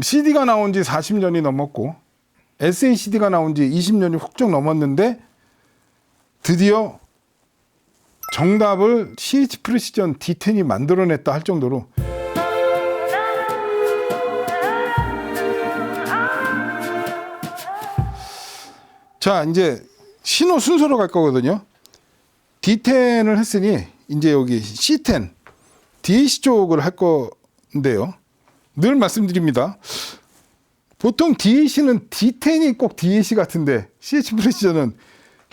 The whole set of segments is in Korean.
CD가 나온 지 40년이 넘었고 SACD가 나온 지 20년이 훌쩍 넘었는데 드디어 정답을 CH 프리시전 D10이 만들어냈다 할 정도로 자, 이제 신호 순서로 갈 거거든요. D10을 했으니 이제 여기 C10, DAC 쪽을 할 건데요. 늘 말씀드립니다. 보통 DAC는 D10이 꼭 DAC 같은데 CH 프리시전은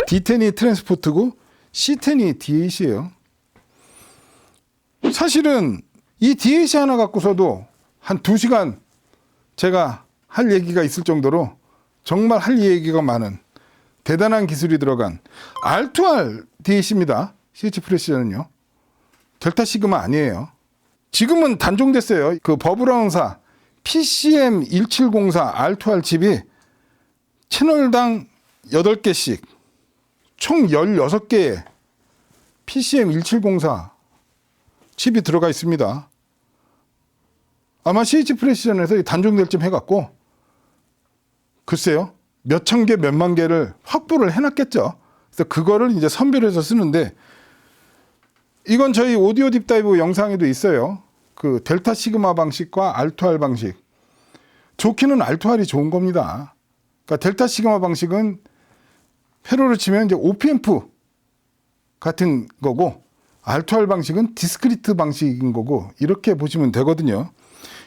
D10이 트랜스포트고 C10이 DAC예요. 사실은 이 DAC 하나 갖고서도 한 2시간 제가 할 얘기가 있을 정도로 정말 할 얘기가 많은 대단한 기술이 들어간 R2R DAC입니다. CH 프리시전은요. 델타 시그마 아니에요. 지금은 단종됐어요. 그 버브라운사 PCM1704 R2R 칩이 채널당 8개씩 총 16개의 PCM1704 칩이 들어가 있습니다. 아마 CH 프리시전에서 단종될 쯤 해갖고 글쎄요. 몇천 개, 몇만 개를 확보를 해놨겠죠. 그래서 그거를 이제 선별해서 쓰는데 이건 저희 오디오 딥다이브 영상에도 있어요. 그 델타 시그마 방식과 R2R 방식. 좋기는 R2R이 좋은 겁니다. 그러니까 델타 시그마 방식은 회로를 치면 이제 OP앰프 같은 거고 R2R 방식은 디스크리트 방식인 거고 이렇게 보시면 되거든요.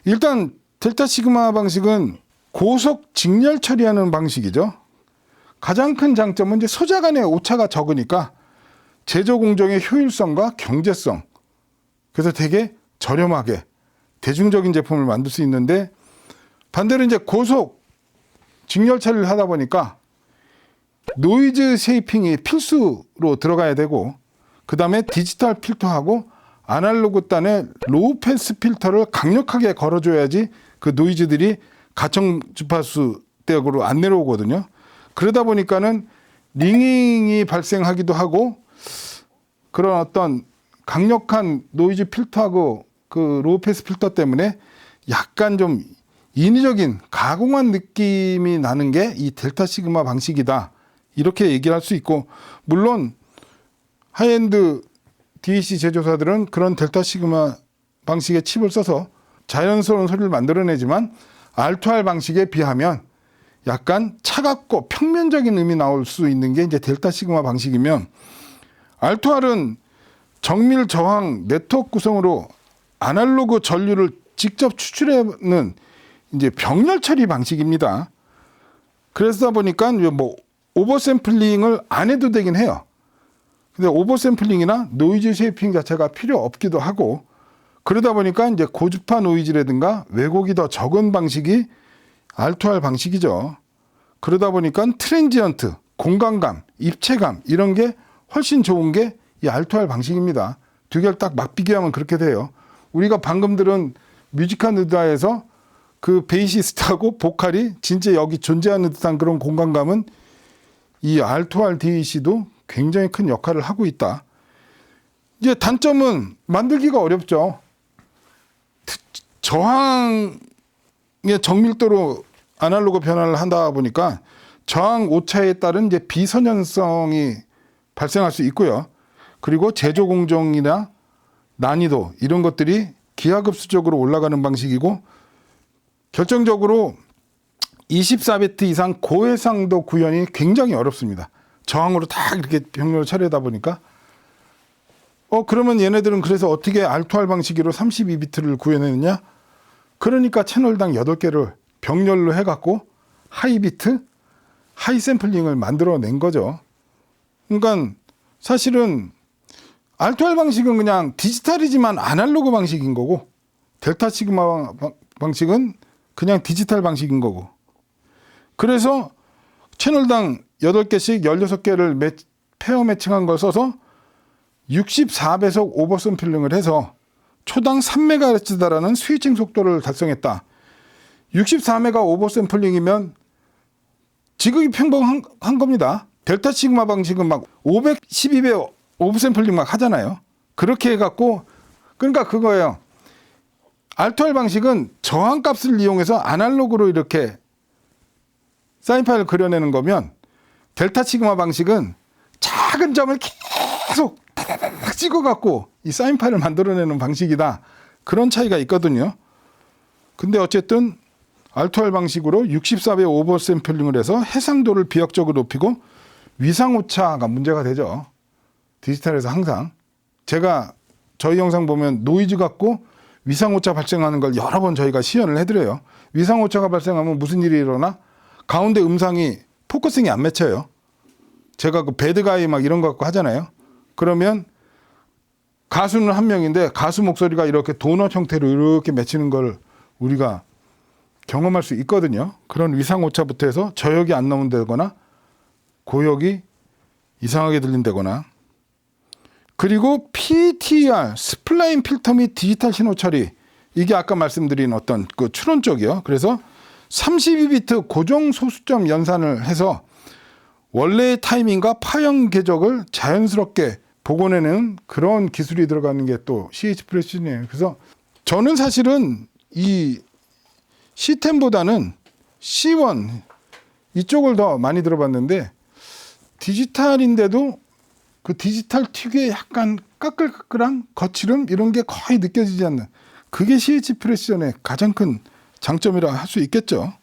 일단 델타 시그마 방식은 고속 직렬 처리하는 방식이죠. 가장 큰 장점은 이제 소자 간의 오차가 적으니까 제조 공정의 효율성과 경제성. 그래서 되게 저렴하게 대중적인 제품을 만들 수 있는데 반대로 이제 고속 직렬 처리를 하다 보니까 노이즈 쉐이핑이 필수로 들어가야 되고 그 다음에 디지털 필터하고 아날로그 단의 로우 패스 필터를 강력하게 걸어줘야지 그 노이즈들이 가청 주파수 대역으로 안 내려오거든요. 그러다 보니까는 링잉이 발생하기도 하고 그런 어떤 강력한 노이즈 필터하고 그 로우 패스 필터 때문에 약간 좀 인위적인 가공한 느낌이 나는 게 이 델타 시그마 방식이다. 이렇게 얘기를 할 수 있고 물론 하이엔드 DAC 제조사들은 그런 델타 시그마 방식의 칩을 써서 자연스러운 소리를 만들어내지만 R2R 방식에 비하면 약간 차갑고 평면적인 음이 나올 수 있는 게 이제 델타 시그마 방식이면 R2R은 정밀 저항 네트워크 구성으로 아날로그 전류를 직접 추출하는 이제 병렬 처리 방식입니다. 그러다 보니까 뭐 오버샘플링을 안 해도 되긴 해요. 근데 오버샘플링이나 노이즈 쉐이핑 자체가 필요 없기도 하고 그러다 보니까 이제 고주파 노이즈라든가 왜곡이 더 적은 방식이 R2R 방식이죠. 그러다 보니까 트랜지언트, 공간감, 입체감 이런 게 훨씬 좋은 게 이 R2R 방식입니다. 두 개를 딱 맞비교하면 그렇게 돼요. 우리가 방금 들은 뮤지카 느다에서 그 베이시스트하고 보컬이 진짜 여기 존재하는 듯한 그런 공간감은 이 R2R DAC도 굉장히 큰 역할을 하고 있다. 이제 단점은 만들기가 어렵죠. 저항의 정밀도로 아날로그 변화를 한다 보니까 저항 오차에 따른 이제 비선연성이 발생할 수 있고요. 그리고 제조 공정이나 난이도 이런 것들이 기하급수적으로 올라가는 방식이고 결정적으로 24비트 이상 고해상도 구현이 굉장히 어렵습니다. 저항으로 다 이렇게 병렬을 처리하다 보니까 그러면 얘네들은 그래서 어떻게 R2R 방식으로 32비트를 구현했느냐? 그러니까 채널당 8개를 병렬로 해갖고 하이비트, 하이샘플링을 만들어낸 거죠. 그러니까 사실은 R2R 방식은 그냥 디지털이지만 아날로그 방식인 거고 델타 시그마 방식은 그냥 디지털 방식인 거고 그래서 채널당 8개씩 16개를 페어 매칭한 걸 써서 64배속 오버샘플링을 해서 초당 3MHz라는 스위칭 속도를 달성했다. 64메가 오버샘플링이면 지극히 평범한 겁니다. 델타 시그마 방식은 막 512배 오버샘플링 막 하잖아요. 그렇게 해갖고 그러니까 그거예요. 알토알 방식은 저항값을 이용해서 아날로그로 이렇게 사인 파일을 그려내는 거면 델타 시그마 방식은 작은 점을 계속 찍어갖고 이 사인 파일을 만들어내는 방식이다. 그런 차이가 있거든요. 근데 어쨌든 알토알 방식으로 64배 오버 샘플링을 해서 해상도를 비약적으로 높이고 위상 오차가 문제가 되죠. 디지털에서 항상. 제가 저희 영상 보면 노이즈 갖고 위상 오차 발생하는 걸 여러 번 저희가 시연을 해드려요. 위상 오차가 발생하면 무슨 일이 일어나? 가운데 음상이 포커싱이 안 맺혀요. 제가 그 배드가이 막 이런 거 갖고 하잖아요. 그러면 가수는 한 명인데 가수 목소리가 이렇게 도넛 형태로 이렇게 맺히는 걸 우리가 경험할 수 있거든요. 그런 위상 오차부터 해서 저역이 안 나온다거나 고역이 이상하게 들린다거나. 그리고 PTR, 스플라인 필터 및 디지털 신호 처리. 이게 아까 말씀드린 어떤 그 추론 쪽이요. 그래서 32비트 고정 소수점 연산을 해서 원래의 타이밍과 파형 궤적을 자연스럽게 복원해내는 그런 기술이 들어가는 게 또 CH 프레시즌이에요. 그래서 저는 사실은 이 C10보다는 C1 이쪽을 더 많이 들어봤는데 디지털인데도 그 디지털 특유의 약간 까끌까끌한 거칠음 이런 게 거의 느껴지지 않는 그게 CH 프레시전의 가장 큰 장점이라 할 수 있겠죠.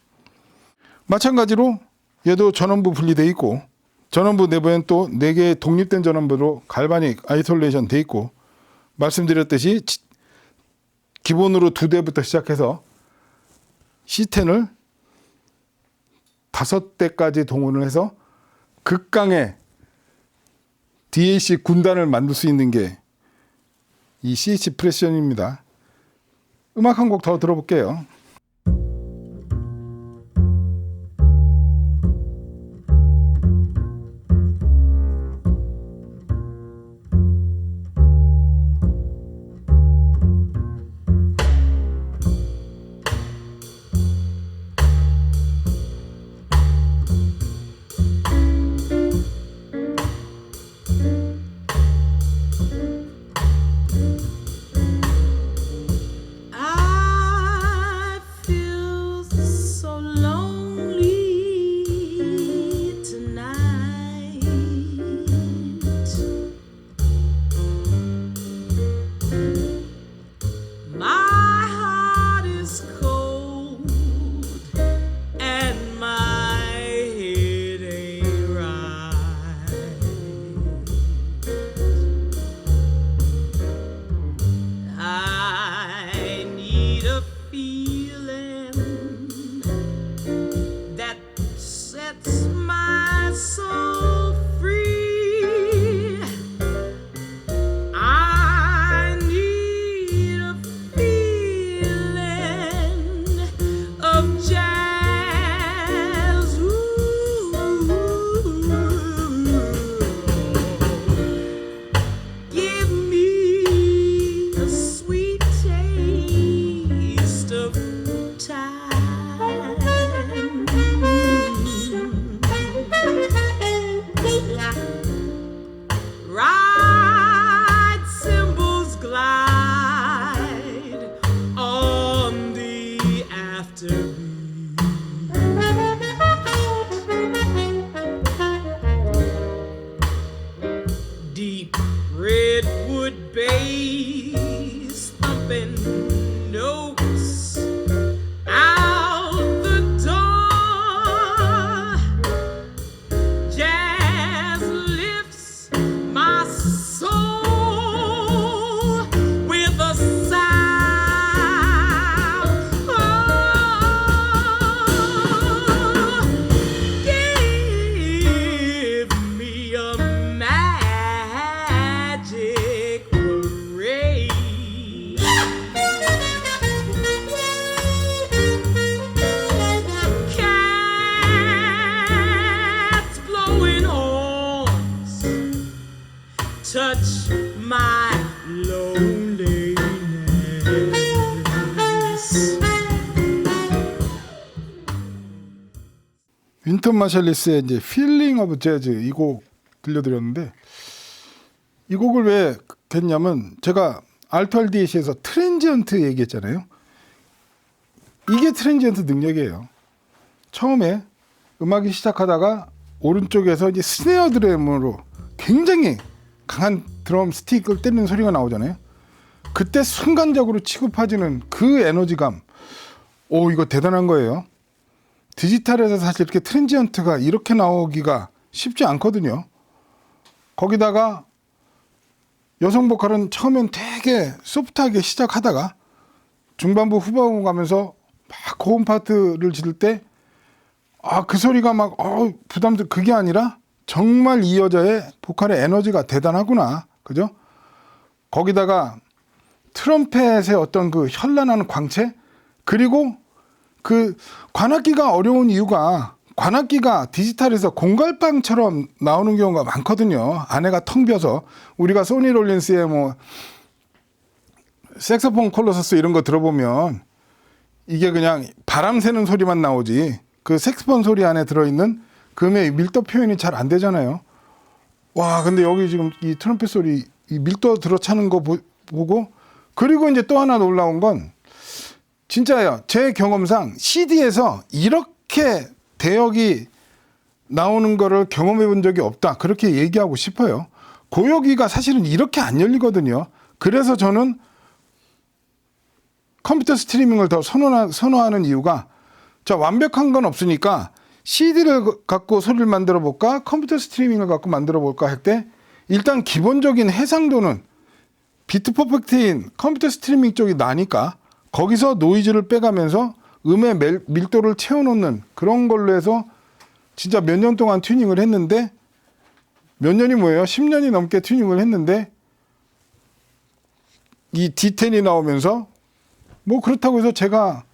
마찬가지로 얘도 전원부 분리되어 있고 전원부 내부엔 또 4개의 독립된 전원부로 갈바닉 아이솔레이션 되어 있고 말씀드렸듯이 기본으로 2대부터 시작해서 C10을 5대까지 동원을 해서 극강의 DAC 군단을 만들 수 있는 게 이 CH 프레시전입니다. 음악 한 곡 더 들어볼게요. touch my loneliness. 윈턴 마샬리스의 이제 Feeling of Jazz 이 곡 들려드렸는데, 이 곡을 왜 했냐면 제가 알토알 DAC에서 트랜지언트 얘기했잖아요. 이게 트랜지언트 능력이에요. 처음에 음악이 시작하다가 오른쪽에서 이제 스네어 드럼으로 굉장히 강한 드럼 스틱을 때리는 소리가 나오잖아요. 그때 순간적으로 치고 파지는 그 에너지감, 오, 이거 대단한 거예요. 디지털에서 사실 이렇게 트랜지언트가 이렇게 나오기가 쉽지 않거든요. 거기다가 여성 보컬은 처음엔 되게 소프트하게 시작하다가 중반부 후반부 가면서 막 고음 파트를 지를 때 그 소리가 막 부담스러워. 그게 아니라 정말 이 여자의 보컬의 에너지가 대단하구나. 그죠? 거기다가 트럼펫의 어떤 그 현란한 광채, 그리고 그 관악기가 어려운 이유가 관악기가 디지털에서 공갈빵처럼 나오는 경우가 많거든요. 안에가 텅 비어서. 우리가 소니 롤린스의 뭐 색소폰 콜로서스 이런 거 들어보면 이게 그냥 바람 새는 소리만 나오지 그 색소폰 소리 안에 들어있는 금의 밀도 표현이 잘 안 되잖아요. 와, 근데 여기 지금 이 트럼펫 소리, 이 밀도 들어차는 거 보고, 그리고 이제 또 하나 놀라운 건 진짜예요. 제 경험상 CD에서 이렇게 대역이 나오는 거를 경험해 본 적이 없다. 그렇게 얘기하고 싶어요. 고역이가 사실은 이렇게 안 열리거든요. 그래서 저는 컴퓨터 스트리밍을 더 선호하는 이유가, 자, 완벽한 건 없으니까 CD를 갖고 소리를 만들어 볼까, 컴퓨터 스트리밍을 갖고 만들어 볼까 할 때 일단 기본적인 해상도는 비트 퍼펙트인 컴퓨터 스트리밍 쪽이 나니까 거기서 노이즈를 빼가면서 음의 밀도를 채워놓는 그런 걸로 해서 진짜 몇 년 동안 튜닝을 했는데, 몇 년이 뭐예요? 10년이 넘게 튜닝을 했는데 이 D10이 나오면서 뭐 그렇다고 해서 제가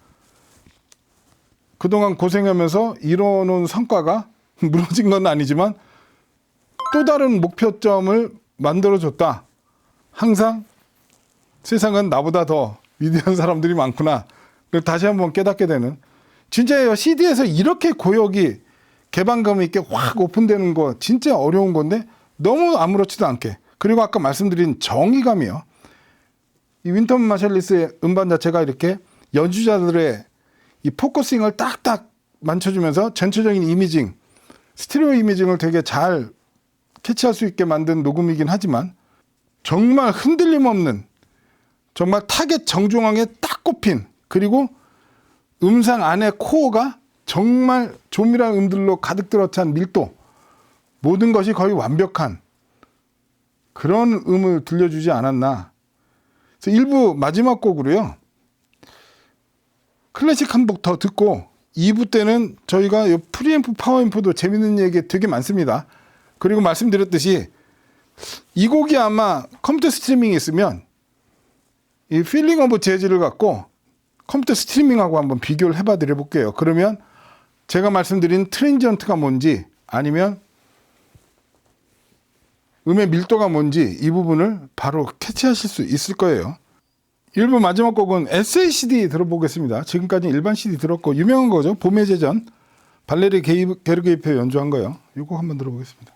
그동안 고생하면서 이뤄놓은 성과가 무너진 건 아니지만 또 다른 목표점을 만들어줬다. 항상 세상은 나보다 더 위대한 사람들이 많구나. 다시 한번 깨닫게 되는. 진짜예요. CD에서 이렇게 고역이 개방감 있게 확 오픈되는 거 진짜 어려운 건데 너무 아무렇지도 않게. 그리고 아까 말씀드린 정의감이요. 이 윈턴 마샬리스의 음반 자체가 이렇게 연주자들의 이 포커싱을 딱딱 맞춰주면서 전체적인 이미징, 스테레오 이미징을 되게 잘 캐치할 수 있게 만든 녹음이긴 하지만 정말 흔들림 없는, 정말 타겟 정중앙에 딱 꼽힌, 그리고 음상 안에 코어가 정말 조밀한 음들로 가득 들어찬 밀도, 모든 것이 거의 완벽한 그런 음을 들려주지 않았나. 그래서 일부 마지막 곡으로요, 클래식 한 곡 더 듣고 2부 때는 저희가 이 프리앰프, 파워앰프도 재밌는 얘기 되게 많습니다. 그리고 말씀드렸듯이 이 곡이 아마 컴퓨터 스트리밍이 있으면 이 필링 오브 재즈를 갖고 컴퓨터 스트리밍하고 한번 비교를 해봐 드려 볼게요. 그러면 제가 말씀드린 트랜지언트가 뭔지, 아니면 음의 밀도가 뭔지 이 부분을 바로 캐치하실 수 있을 거예요. 1부 마지막 곡은 SACD 들어보겠습니다. 지금까지 일반 CD 들었고 유명한 거죠. 봄의 제전, 발레리 게르게이프 연주한 거예요. 이 곡 한번 들어보겠습니다.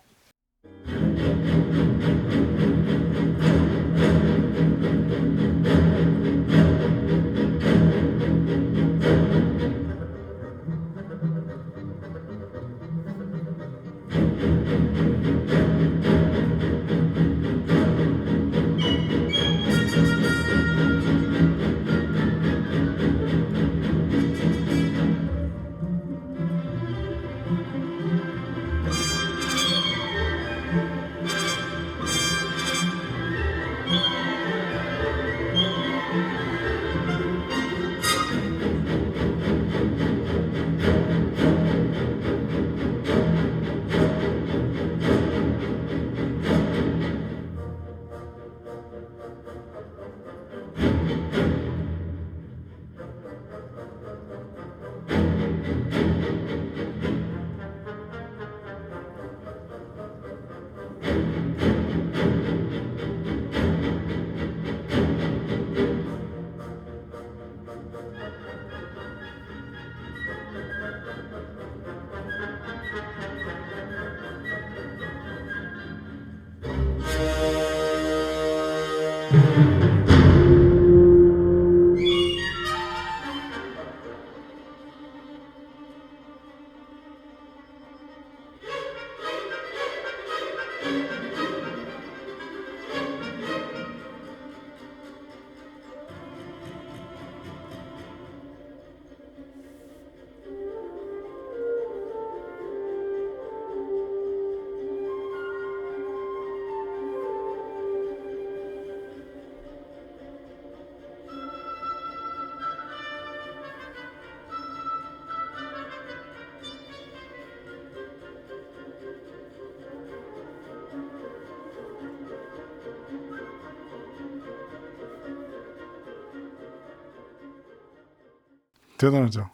대단하죠.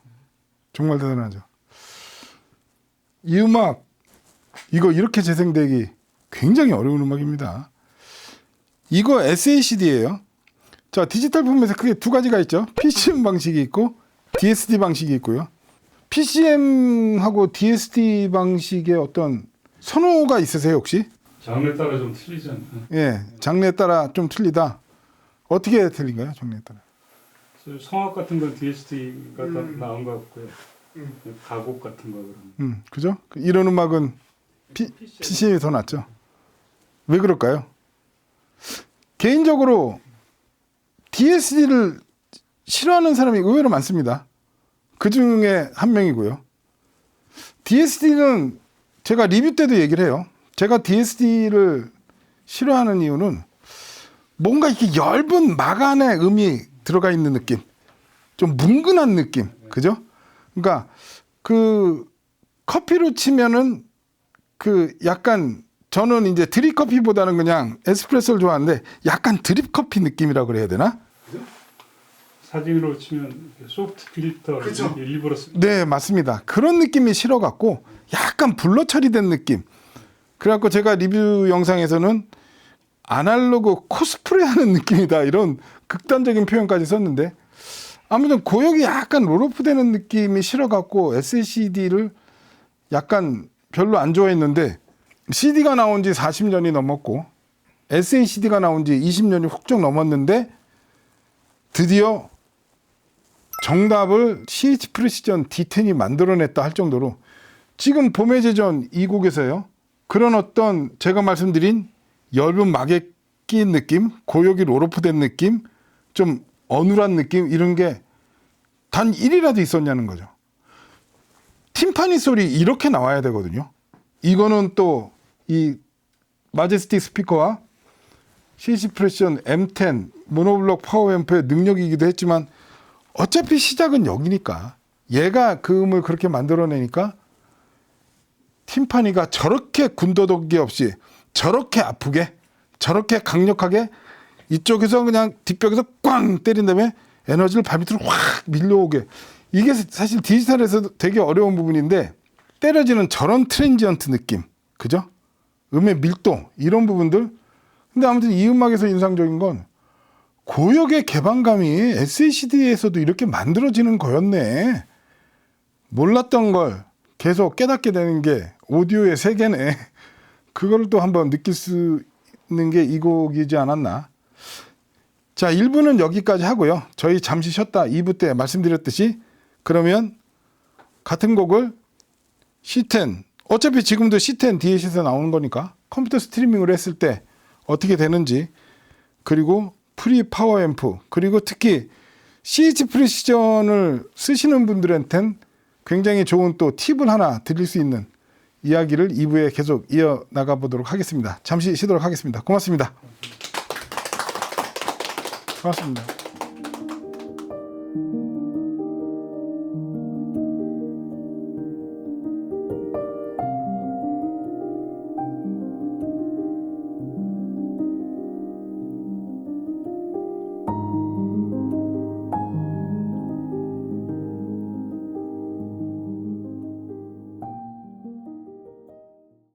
정말 대단하죠. 이 음악 이거 이렇게 재생되기 굉장히 어려운 음악입니다. 이거 SACD예요. 자, 디지털 폼에서 크게 두 가지가 있죠. PCM 방식이 있고 DSD 방식이 있고요. PCM하고 DSD 방식의 어떤 선호가 있으세요 혹시? 장르에 따라 좀 틀리잖아요. 예, 장르에 따라 좀 틀리다. 어떻게 틀린가요, 장르에 따라? 성악 같은 건 DSD가 더 나은 것 같고요. 가곡 같은 거 그러면. 그죠? 이런 음악은 PCM이 더 낫죠. 왜 그럴까요? 개인적으로 DSD를 싫어하는 사람이 의외로 많습니다. 그 중에 한 명이고요. DSD는 제가 리뷰 때도 얘기를 해요. 제가 DSD를 싫어하는 이유는 뭔가 이렇게 엷은 마간의 음이 들어가 있는 느낌. 좀 뭉근한 느낌. 그죠? 그러니까 그 커피로 치면은 그 약간 저는 이제 드립 커피보다는 그냥 에스프레소를 좋아하는데 약간 드립 커피 느낌이라고 그래야 되나? 사진으로 치면 소프트 필터 일부러 네, 맞습니다. 그런 느낌이 싫어갖고 약간 블러 처리된 느낌. 그래갖고 제가 리뷰 영상에서는 아날로그 코스프레 하는 느낌이다. 이런 극단적인 표현까지 썼는데 아무튼 고역이 약간 롤오프 되는 느낌이 싫어갖고 SACD를 약간 별로 안 좋아했는데 CD가 나온 지 40년이 넘었고 SACD가 나온 지 20년이 훌쩍 넘었는데 드디어 정답을 CH 프리시전 D10이 만들어냈다 할 정도로 지금 봄의 제전 이 곡에서요. 그런 어떤 제가 말씀드린 엷은 막에 끼인 느낌, 고역이 롤오프 된 느낌, 좀 어눌한 느낌 이런 게 단 1이라도 있었냐는 거죠. 팀파니 소리 이렇게 나와야 되거든요. 이거는 또 이 마제스틱 스피커와 CH 프리시전 M10 모노블록 파워앰프의 능력이기도 했지만 어차피 시작은 여기니까 얘가 그 음을 그렇게 만들어내니까 팀파니가 저렇게 군더더기 없이 저렇게 아프게 저렇게 강력하게 이쪽에서 그냥 뒷벽에서 꽝 때린 다음에 에너지를 발밑으로 확 밀려오게 이게 사실 디지털에서 되게 어려운 부분인데 때려지는 저런 트랜지언트 느낌 그죠? 음의 밀도 이런 부분들 근데 아무튼 이 음악에서 인상적인 건 고역의 개방감이 SACD에서도 이렇게 만들어지는 거였네. 몰랐던 걸 계속 깨닫게 되는 게 오디오의 세계네. 그걸 또 한번 느낄 수 있는 게 이 곡이지 않았나. 자, 1부는 여기까지 하고요. 저희 잠시 쉬었다 2부 때 말씀드렸듯이 그러면 같은 곡을 C10 어차피 지금도 C10 DLC에서 나오는 거니까 컴퓨터 스트리밍으로 했을 때 어떻게 되는지 그리고 프리 파워 앰프 그리고 특히 CH 프리시전을 쓰시는 분들한테는 굉장히 좋은 또 팁을 하나 드릴 수 있는 이야기를 2부에 계속 이어나가 보도록 하겠습니다. 잠시 쉬도록 하겠습니다. 고맙습니다. 고맙습니다.